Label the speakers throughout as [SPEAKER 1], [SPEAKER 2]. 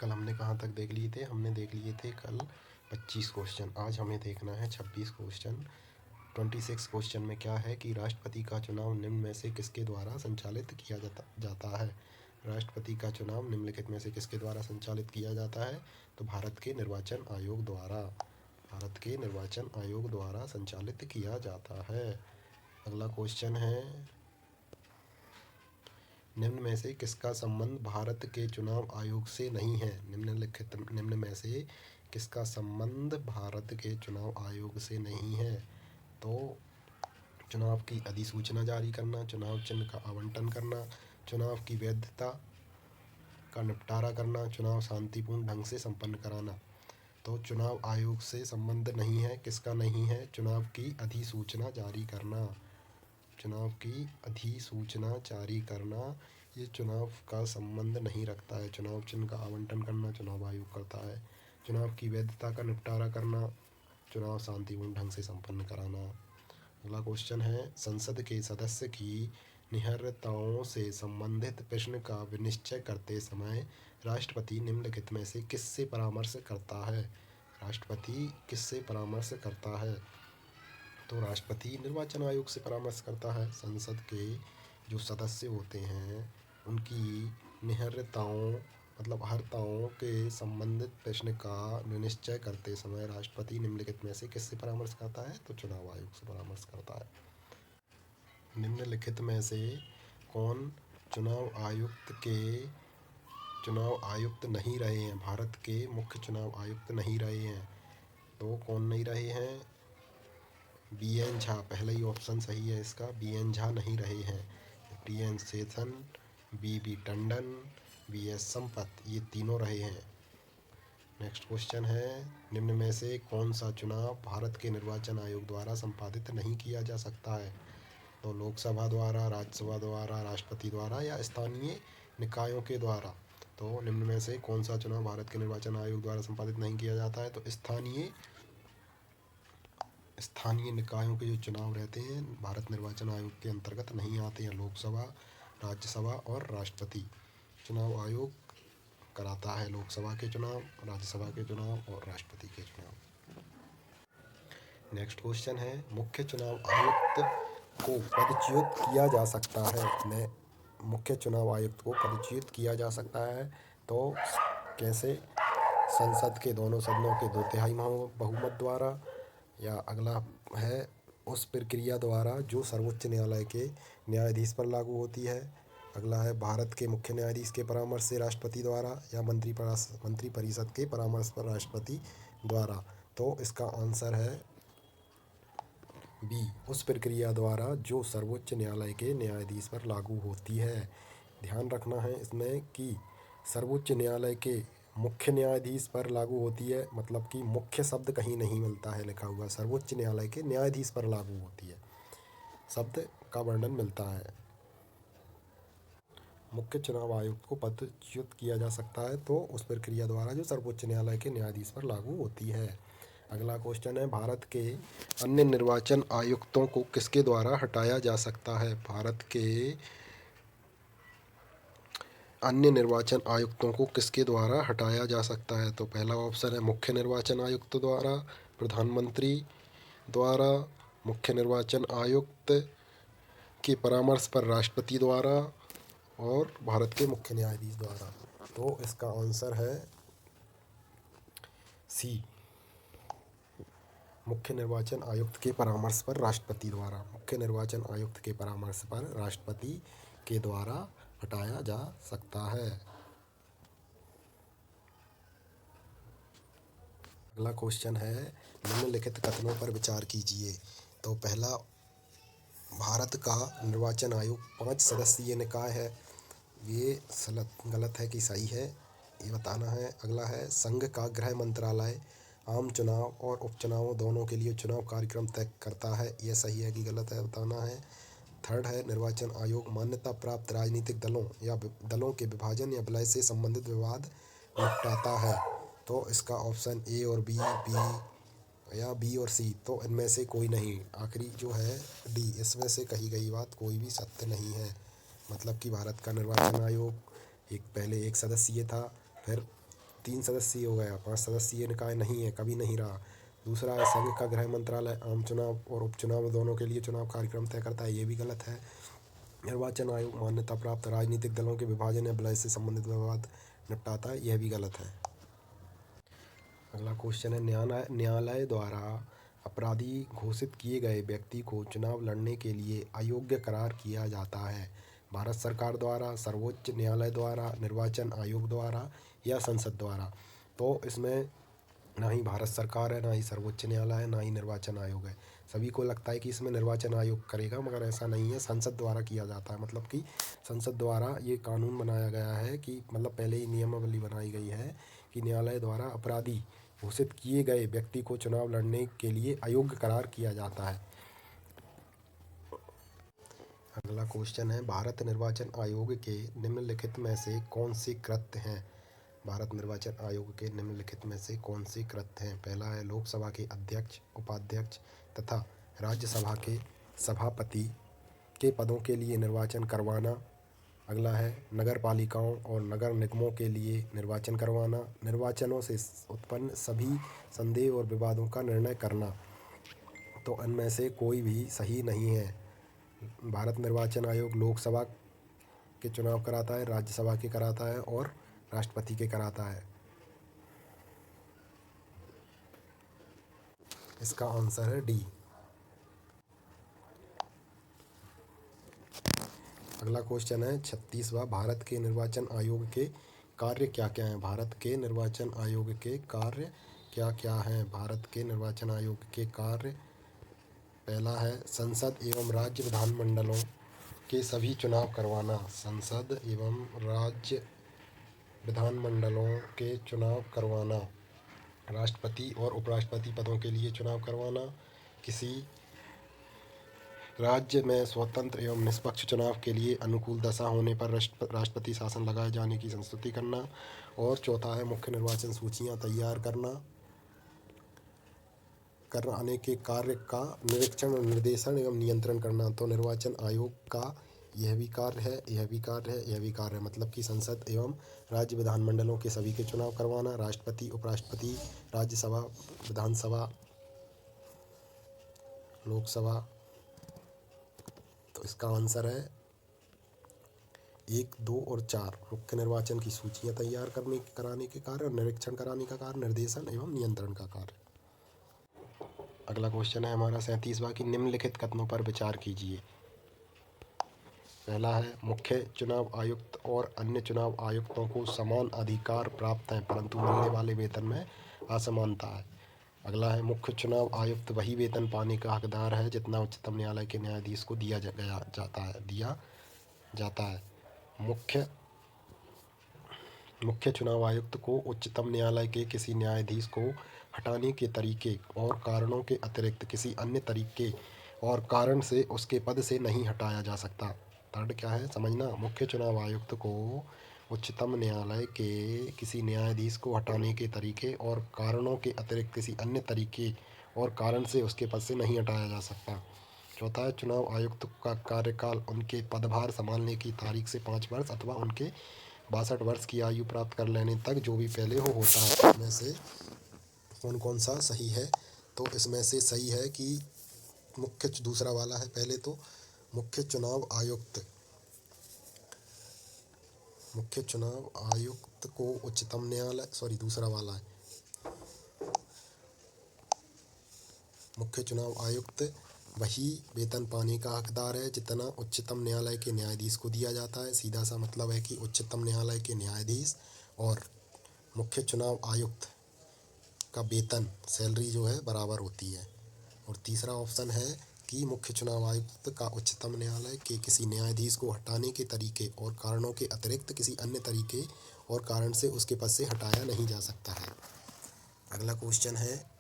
[SPEAKER 1] कल हमने कहाँ तक देख लिए थे? हमने देख लिए थे कल 25 क्वेश्चन। आज हमें देखना है 26 क्वेश्चन। 26 क्वेश्चन में क्या है कि राष्ट्रपति का चुनाव निम्न में से किसके द्वारा संचालित किया जाता है। राष्ट्रपति का चुनाव निम्नलिखित में से किसके द्वारा संचालित किया जाता है? तो भारत के निर्वाचन आयोग द्वारा। भारत के निर्वाचन आयोग द्वारा संचालित किया जाता है। अगला क्वेश्चन है, निम्न में से किसका संबंध भारत के चुनाव आयोग से नहीं है? निम्न में से किसका संबंध भारत के चुनाव आयोग से नहीं है? तो चुनाव की अधिसूचना जारी करना, चुनाव चिन्ह का आवंटन करना, चुनाव की वैधता का निपटारा करना, चुनाव शांतिपूर्ण ढंग से संपन्न कराना। तो चुनाव आयोग से संबंध नहीं है, किसका नहीं है? चुनाव की अधिसूचना जारी करना। चुनाव की अधिसूचना जारी करना ये चुनाव का संबंध नहीं रखता है। चुनाव चिन्ह का आवंटन करना चुनाव आयोग करता है। चुनाव की वैधता का निपटारा करना, चुनाव शांतिपूर्ण ढंग से संपन्न कराना। अगला क्वेश्चन है, संसद के सदस्य की निहर्ताओं से संबंधित प्रश्न का विनिश्चय करते समय राष्ट्रपति निम्नलिखित में से किससे परामर्श करता है? राष्ट्रपति किससे परामर्श करता है? तो राष्ट्रपति निर्वाचन आयोग से परामर्श करता है। संसद के जो सदस्य होते हैं उनकी निहर्ताओं मतलब अर्हताओं के संबंधित प्रश्न का निश्चय करते समय राष्ट्रपति निम्नलिखित में से किससे परामर्श करता है? तो चुनाव आयोग से परामर्श करता है। निम्नलिखित में से कौन चुनाव आयुक्त नहीं रहे हैं? भारत के मुख्य चुनाव आयुक्त नहीं रहे हैं। तो कौन नहीं रहे हैं? बी.एन. झा, पहला ही ऑप्शन सही है इसका। बी.एन. झा नहीं रहे हैं। T N. Seshan, B B. Tandon, B S. Sampath, ये तीनों रहे हैं। नेक्स्ट क्वेश्चन है, निम्न में से कौन सा चुनाव भारत के निर्वाचन आयोग द्वारा संपादित नहीं किया जा सकता है? तो लोकसभा द्वारा, राज्यसभा द्वारा, राष्ट्रपति द्वारा या स्थानीय निकायों के द्वारा। तो निम्न में से कौन सा चुनाव भारत के निर्वाचन आयोग द्वारा संपादित नहीं किया जाता है? तो स्थानीय निकायों के जो चुनाव रहते हैं भारत निर्वाचन आयोग के अंतर्गत नहीं आते हैं। लोकसभा, राज्यसभा और राष्ट्रपति चुनाव आयोग कराता है। लोकसभा के चुनाव, राज्यसभा के चुनाव और राष्ट्रपति के चुनाव। नेक्स्ट क्वेश्चन है, मुख्य चुनाव आयुक्त को पदच्युत किया जा सकता है। मुख्य चुनाव आयुक्त को पदच्युत किया जा सकता है तो कैसे? संसद के दोनों सदनों के 2/3 बहुमत द्वारा, या अगला है उस प्रक्रिया द्वारा जो सर्वोच्च न्यायालय के न्यायाधीश पर लागू होती है। अगला है भारत के मुख्य न्यायाधीश के परामर्श से राष्ट्रपति द्वारा, या मंत्रिपरिषद के परामर्श पर राष्ट्रपति द्वारा। तो इसका आंसर है बी, उस प्रक्रिया द्वारा जो सर्वोच्च न्यायालय के न्यायाधीश पर लागू होती है। ध्यान रखना है इसमें कि सर्वोच्च न्यायालय के मुख्य न्यायाधीश पर लागू होती है, मतलब कि मुख्य शब्द कहीं नहीं मिलता है लिखा हुआ, सर्वोच्च न्यायालय के न्यायाधीश पर लागू होती है, शब्द का वर्णन मिलता है। मुख्य चुनाव आयुक्त को पदच्युत किया जा सकता है तो उस प्रक्रिया द्वारा जो सर्वोच्च न्यायालय के न्यायाधीश पर लागू होती है। अगला क्वेश्चन है, भारत के अन्य निर्वाचन आयुक्तों को किसके द्वारा हटाया जा सकता है? भारत के अन्य निर्वाचन आयुक्तों को किसके द्वारा हटाया जा सकता है? तो पहला ऑप्शन है मुख्य निर्वाचन आयुक्त द्वारा, प्रधानमंत्री द्वारा, मुख्य निर्वाचन आयुक्त के परामर्श पर राष्ट्रपति द्वारा और भारत के मुख्य न्यायाधीश द्वारा। तो इसका आंसर है सी, मुख्य निर्वाचन आयुक्त के परामर्श पर राष्ट्रपति द्वारा। मुख्य निर्वाचन आयुक्त के परामर्श पर राष्ट्रपति के द्वारा हटाया जा सकता है। अगला क्वेश्चन है, निम्नलिखित कथनों पर विचार कीजिए। तो पहला, भारत का निर्वाचन आयोग 5 सदस्यीय निकाय है, ये गलत है कि सही है, ये बताना है। अगला है, संघ का गृह मंत्रालय आम चुनाव और उपचुनावों दोनों के लिए चुनाव कार्यक्रम तय करता है, यह सही है कि गलत है, बताना है। थर्ड है, निर्वाचन आयोग मान्यता प्राप्त राजनीतिक दलों या दलों के विभाजन या विलय से संबंधित विवाद निपटाता है। तो इसका ऑप्शन ए और बी और सी, तो इनमें से कोई नहीं। आखिरी जो है डी, इसमें से कही गई बात कोई भी सत्य नहीं है। मतलब कि भारत का निर्वाचन आयोग पहले 1 सदस्यीय था, फिर 3 सदस्यीय हो गया, 5 सदस्यीय निकाय नहीं है, कभी नहीं रहा। दूसरा है संघ का गृह मंत्रालय आम चुनाव और उपचुनाव दोनों के लिए चुनाव कार्यक्रम तय करता है, ये भी गलत है। निर्वाचन आयोग मान्यता प्राप्त राजनीतिक दलों के विभाजन या विलय से संबंधित विवाद निपटाता है, यह भी गलत है। अगला क्वेश्चन है न्यायालय द्वारा अपराधी घोषित किए गए व्यक्ति को चुनाव लड़ने के लिए अयोग्य करार किया जाता है। भारत सरकार द्वारा, सर्वोच्च न्यायालय द्वारा, निर्वाचन आयोग द्वारा या संसद द्वारा। तो इसमें ना ही भारत सरकार है, ना ही सर्वोच्च न्यायालय है, ना ही निर्वाचन आयोग है। सभी को लगता है कि इसमें निर्वाचन आयोग करेगा, मगर ऐसा नहीं है, संसद द्वारा किया जाता है। मतलब कि संसद द्वारा ये कानून बनाया गया है कि मतलब पहले ही नियमावली बनाई गई है कि न्यायालय द्वारा अपराधी घोषित किए गए व्यक्ति को चुनाव लड़ने के लिए अयोग्य करार किया जाता है। अगला क्वेश्चन है भारत निर्वाचन आयोग के निम्नलिखित में से कौन से कृत्य हैं? भारत निर्वाचन आयोग के निम्नलिखित में से कौन से कृत्य हैं? पहला है लोकसभा के अध्यक्ष, उपाध्यक्ष तथा राज्यसभा के सभापति के पदों के लिए निर्वाचन करवाना। अगला है नगर पालिकाओं और नगर निगमों के लिए निर्वाचन करवाना। निर्वाचनों से उत्पन्न सभी संदेह और विवादों का निर्णय करना। तो इनमें से कोई भी सही नहीं है। भारत निर्वाचन आयोग लोकसभा के चुनाव कराता है, राज्यसभा के कराता है और राष्ट्रपति के कराता है। इसका आंसर है डी। अगला क्वेश्चन है 36वां भारत के निर्वाचन आयोग के कार्य क्या क्या हैं? भारत के निर्वाचन आयोग के कार्य क्या क्या हैं? भारत के निर्वाचन आयोग के कार्य, पहला है संसद एवं राज्य विधानमंडलों के सभी चुनाव करवाना। संसद एवं राज्य विधानमंडलों के चुनाव करवाना। राष्ट्रपति और उपराष्ट्रपति पदों के लिए चुनाव करवाना। किसी राज्य में स्वतंत्र एवं निष्पक्ष चुनाव के लिए अनुकूल दशा होने पर राष्ट्रपति शासन लगाए जाने की संस्तुति करना। और चौथा है मुख्य निर्वाचन सूचियां तैयार कराने के कार्य का निरीक्षण, निर्देशन एवं नियंत्रण करना। तो निर्वाचन आयोग का यह भी कार्य है, यह भी कार्य है, यह भी कार्य है। मतलब कि संसद एवं राज्य विधानमंडलों के सभी के चुनाव करवाना, राष्ट्रपति, उपराष्ट्रपति, राज्यसभा, विधानसभा, लोकसभा। तो इसका आंसर है 1, 2 और 4। मुख्य निर्वाचन की सूचियां तैयार कराने के कार्य और निरीक्षण कराने का कार्य, निर्देशन एवं नियंत्रण का कार्य। अगला क्वेश्चन है हमारा 37वां कि निम्नलिखित कथनों पर विचार कीजिए। पहला है मुख्य चुनाव आयुक्त और अन्य चुनाव आयुक्तों को समान अधिकार प्राप्त हैं, परंतु मिलने वाले वेतन में असमानता है। अगला है मुख्य चुनाव आयुक्त वही वेतन पाने का हकदार है जितना उच्चतम न्यायालय के न्यायाधीश को दिया जाता है। मुख्य चुनाव आयुक्त को उच्चतम न्यायालय के किसी न्यायाधीश को हटाने के तरीके और कारणों के अतिरिक्त किसी अन्य तरीके और कारण से उसके पद से नहीं हटाया जा सकता। थर्ड क्या है समझना, मुख्य चुनाव आयुक्त को उच्चतम न्यायालय के किसी न्यायाधीश को हटाने के तरीके और कारणों के अतिरिक्त किसी अन्य तरीके और कारण से उसके पद से नहीं हटाया जा सकता। चौथा है चुनाव आयुक्त का कार्यकाल उनके पदभार संभालने की तारीख से 5 वर्ष अथवा उनके 62 वर्ष की आयु प्राप्त कर लेने तक जो भी पहले होता है। इसमें से कौन सा सही है? तो इसमें से सही है कि दूसरा वाला है। पहले तो मुख्य चुनाव आयुक्त को उच्चतम न्यायालय दूसरा वाला है। मुख्य चुनाव आयुक्त वही वेतन पाने का हकदार है जितना उच्चतम न्यायालय के न्यायाधीश को दिया जाता है। सीधा सा मतलब है कि उच्चतम न्यायालय के न्यायाधीश और मुख्य चुनाव आयुक्त का वेतन, सैलरी जो है बराबर होती है। और तीसरा ऑप्शन है कि मुख्य चुनाव आयुक्त का उच्चतम न्यायालय के किसी न्यायाधीश को हटाने के तरीके और कारणों के अतिरिक्त किसी अन्य तरीके और कारण से उसके पद से हटाया नहीं जा सकता है। अगला क्वेश्चन है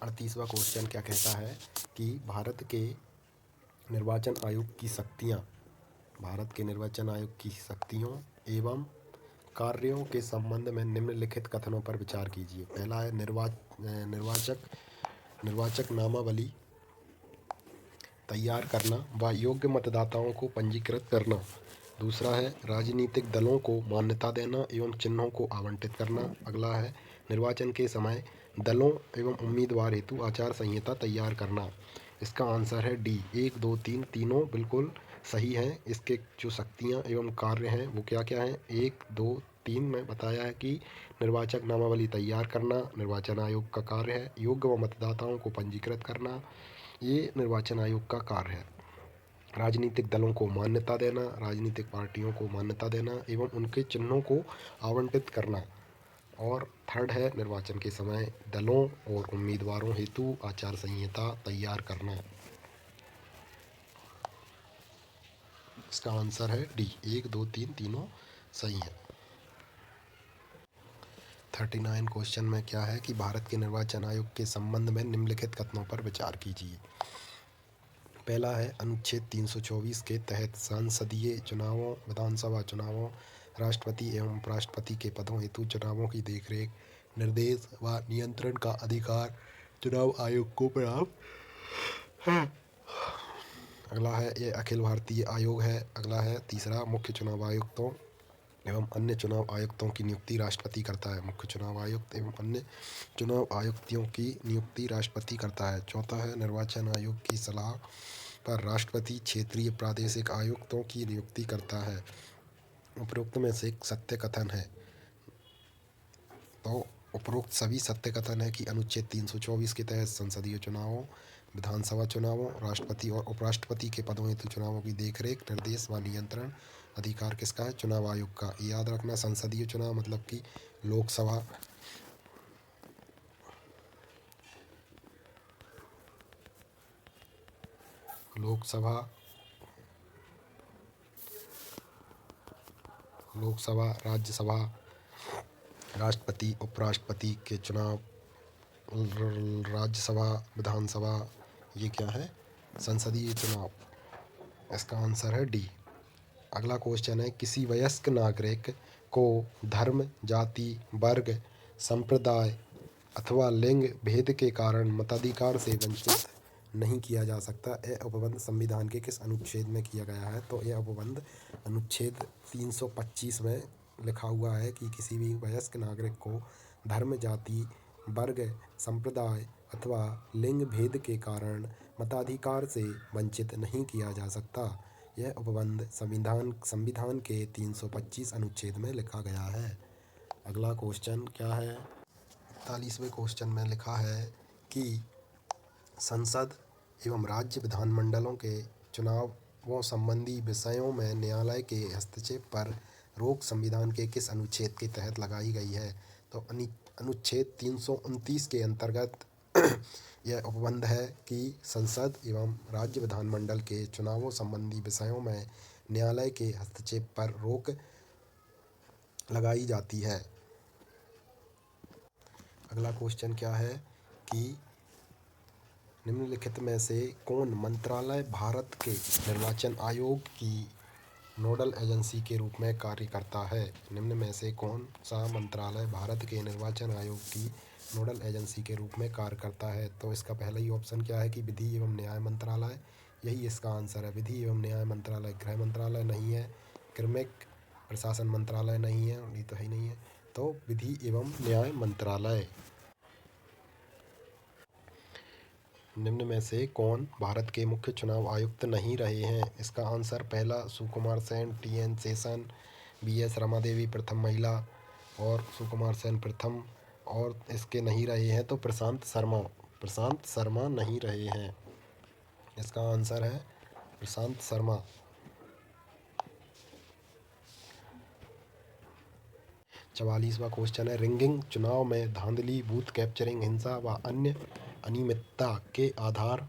[SPEAKER 1] 38वां क्वेश्चन क्या कहता है कि भारत के निर्वाचन आयोग की शक्तियों एवं कार्यों के संबंध में निम्नलिखित कथनों पर विचार कीजिए। पहला है निर्वाचक नामावली तैयार करना व योग्य मतदाताओं को पंजीकृत करना। दूसरा है राजनीतिक दलों को मान्यता देना एवं चिन्हों को आवंटित करना। अगला है निर्वाचन के समय दलों एवं उम्मीदवार हेतु आचार संहिता तैयार करना। इसका आंसर है डी, 1, 2, 3 तीनों बिल्कुल सही हैं। इसके जो शक्तियाँ एवं कार्य हैं वो क्या क्या हैं? 1, 2, 3 में बताया है कि निर्वाचक नामावली तैयार करना निर्वाचन आयोग का कार्य है। योग्य व मतदाताओं को पंजीकृत करना ये निर्वाचन आयोग का कार्य है। राजनीतिक दलों को मान्यता देना, राजनीतिक पार्टियों को मान्यता देना एवं उनके चिन्हों को आवंटित करना। और थर्ड है निर्वाचन के समय दलों और उम्मीदवारों हेतु आचार संहिता तैयार करना। इसका आंसर है डी, 1, 2, 3 तीनों सही है। 39 क्वेश्चन में क्या है कि भारत के निर्वाचन आयोग के संबंध में निम्नलिखित कथनों पर विचार कीजिए। पहला है अनुच्छेद 324 के तहत संसदीय चुनावों, विधानसभा चुनावों, राष्ट्रपति एवं उपराष्ट्रपति के पदों हेतु चुनावों की देखरेख, निर्देश व नियंत्रण का अधिकार चुनाव आयोग को प्राप्त है। अगला है ये अखिल भारतीय आयोग है। अगला है तीसरा मुख्य चुनाव आयुक्तों एवं अन्य चुनाव आयुक्तों की नियुक्ति राष्ट्रपति करता है। मुख्य चुनाव आयुक्त एवं अन्य चुनाव आयुक्तों की नियुक्ति राष्ट्रपति करता है। चौथा है निर्वाचन आयोग की सलाह पर राष्ट्रपति क्षेत्रीय प्रादेशिक आयुक्तों की नियुक्ति करता है। उपरोक्त में से एक सत्य कथन है। तो उपरोक्त सभी सत्य कथन है कि अनुच्छेद 324 के तहत संसदीय चुनावों, विधानसभा चुनावों, राष्ट्रपति और उपराष्ट्रपति के पदों हेतु चुनावों की देखरेख, निर्देश व नियंत्रण अधिकार किसका है? चुनाव आयोग का। याद रखना संसदीय चुनाव मतलब कि लोकसभा, राज्यसभा, राष्ट्रपति उपराष्ट्रपति के चुनाव, राज्यसभा, विधानसभा, ये क्या है? संसदीय चुनाव। इसका आंसर है डी। अगला क्वेश्चन है किसी वयस्क नागरिक को धर्म, जाति, वर्ग, संप्रदाय अथवा लिंग भेद के कारण मताधिकार से वंचित नहीं किया जा सकता। यह उपबंध संविधान के किस अनुच्छेद में किया गया है? तो यह उपबंध अनुच्छेद 325 में लिखा हुआ है कि किसी भी वयस्क नागरिक को धर्म, जाति, वर्ग, संप्रदाय अथवा लिंग भेद के कारण मताधिकार से वंचित नहीं किया जा सकता। यह उपबंध संविधान के 325 अनुच्छेद में लिखा गया है। अगला क्वेश्चन क्या है? 41वें क्वेश्चन में लिखा है कि संसद एवं राज्य विधानमंडलों के चुनावों संबंधी विषयों में न्यायालय के हस्तक्षेप पर रोक संविधान के किस अनुच्छेद के तहत लगाई गई है? तो अनुच्छेद 329 के अंतर्गत यह उपबंध है कि संसद एवं राज्य विधानमंडल के चुनावों संबंधी विषयों में न्यायालय के हस्तक्षेप पर रोक लगाई जाती है। अगला क्वेश्चन क्या है कि निम्नलिखित में से कौन मंत्रालय भारत के निर्वाचन आयोग की नोडल एजेंसी के रूप में कार्य करता है? निम्न में से कौन सा मंत्रालय भारत के निर्वाचन आयोग की नोडल एजेंसी के रूप में कार्य करता है? तो इसका पहला ही ऑप्शन क्या है कि विधि एवं न्याय मंत्रालय, यही इसका आंसर है। विधि एवं न्याय मंत्रालय, गृह मंत्रालय नहीं है, कार्मिक प्रशासन मंत्रालय नहीं है, ये तो है ही नहीं है। तो विधि एवं न्याय मंत्रालय। निम्न में से कौन भारत के मुख्य चुनाव आयुक्त नहीं रहे हैं? इसका आंसर पहला सुकुमार सेन, टी.एन. शेषन, बी.एस. रमादेवी प्रथम महिला और सुकुमार सेन प्रथम, और इसके नहीं रहे हैं तो प्रशांत शर्मा नहीं रहे हैं। इसका आंसर है प्रशांत शर्मा। 44वां क्वेश्चन है रिंगिंग चुनाव में धांधली, बूथ कैप्चरिंग, हिंसा व अन्य अनियमितता के आधार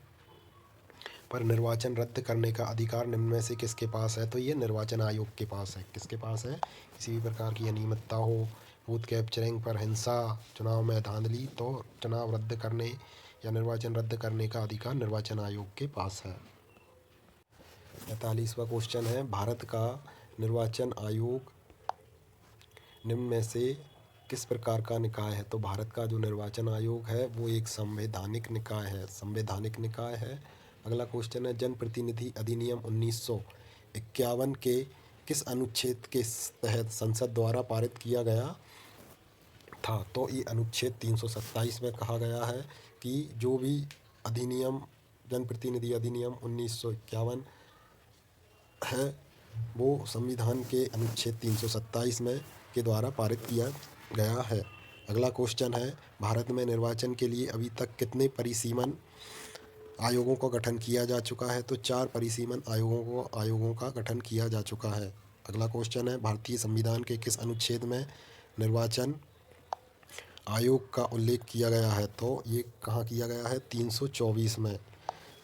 [SPEAKER 1] पर निर्वाचन रद्द करने का अधिकार निम्न में से किसके पास है? तो ये निर्वाचन आयोग के पास है। किसके पास है? किसी भी प्रकार की अनियमितता हो, बूथ कैप्चरिंग पर हिंसा, चुनाव में धांधली, तो चुनाव रद्द करने या निर्वाचन रद्द करने का अधिकार निर्वाचन आयोग के पास है। 45वां क्वेश्चन है भारत का निर्वाचन आयोग निम्न में से किस प्रकार का निकाय है? तो भारत का जो निर्वाचन आयोग है वो एक संवैधानिक निकाय है। अगला क्वेश्चन है जनप्रतिनिधि अधिनियम 1951 के किस अनुच्छेद के तहत संसद द्वारा पारित किया गया था? तो ये अनुच्छेद 327 में कहा गया है कि जो भी अधिनियम, जनप्रतिनिधि अधिनियम 1951 है, वो संविधान के अनुच्छेद 327 में के द्वारा पारित किया गया है। अगला क्वेश्चन है, भारत में निर्वाचन के लिए अभी तक कितने परिसीमन आयोगों का गठन किया जा चुका है? तो 4 परिसीमन आयोगों का गठन किया जा चुका है। अगला क्वेश्चन है, भारतीय संविधान के किस अनुच्छेद में निर्वाचन आयोग का उल्लेख किया गया है? तो ये कहाँ किया गया है? 324 में।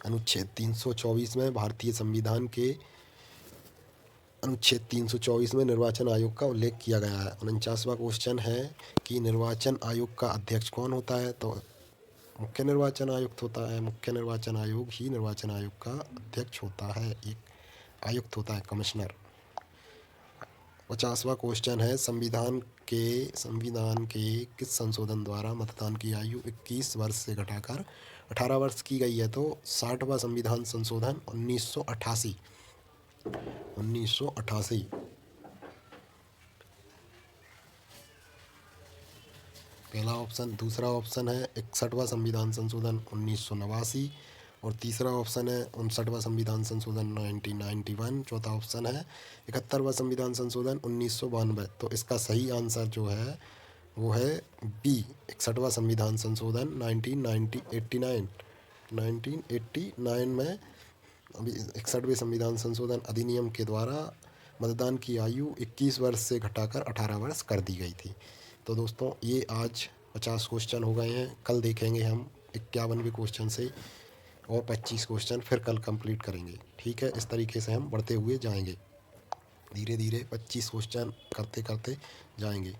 [SPEAKER 1] अनुच्छेद 324 में भारतीय संविधान के अनुच्छेद 324 में निर्वाचन आयोग का उल्लेख किया गया है। 49वां क्वेश्चन है कि निर्वाचन आयोग का अध्यक्ष कौन होता है? तो मुख्य निर्वाचन आयुक्त होता है। मुख्य निर्वाचन आयोग ही निर्वाचन आयोग का अध्यक्ष होता है, एक आयुक्त होता है, कमिश्नर। 50वां क्वेश्चन है, संविधान के किस संशोधन द्वारा मतदान की आयु 21 वर्ष से घटाकर 18 वर्ष की गई है? तो 60वां संविधान संशोधन 1988। पहला ऑप्शन। दूसरा ऑप्शन है 61वां संविधान संशोधन 1989 और तीसरा ऑप्शन है 59वां संविधान संशोधन 1991। चौथा ऑप्शन है 71वां संविधान संशोधन 1992। तो इसका सही आंसर जो है वो है बी, 61वां संविधान संशोधन 1989 में अभी 61वें संविधान संशोधन अधिनियम के द्वारा मतदान की आयु 21 वर्ष से घटाकर 18 वर्ष कर दी गई थी। तो दोस्तों ये आज 50 क्वेश्चन हो गए हैं। कल देखेंगे हम 51वें क्वेश्चन से और 25 क्वेश्चन फिर कल कंप्लीट करेंगे। ठीक है, इस तरीके से हम बढ़ते हुए जाएंगे, धीरे धीरे 25 क्वेश्चन करते करते जाएंगे।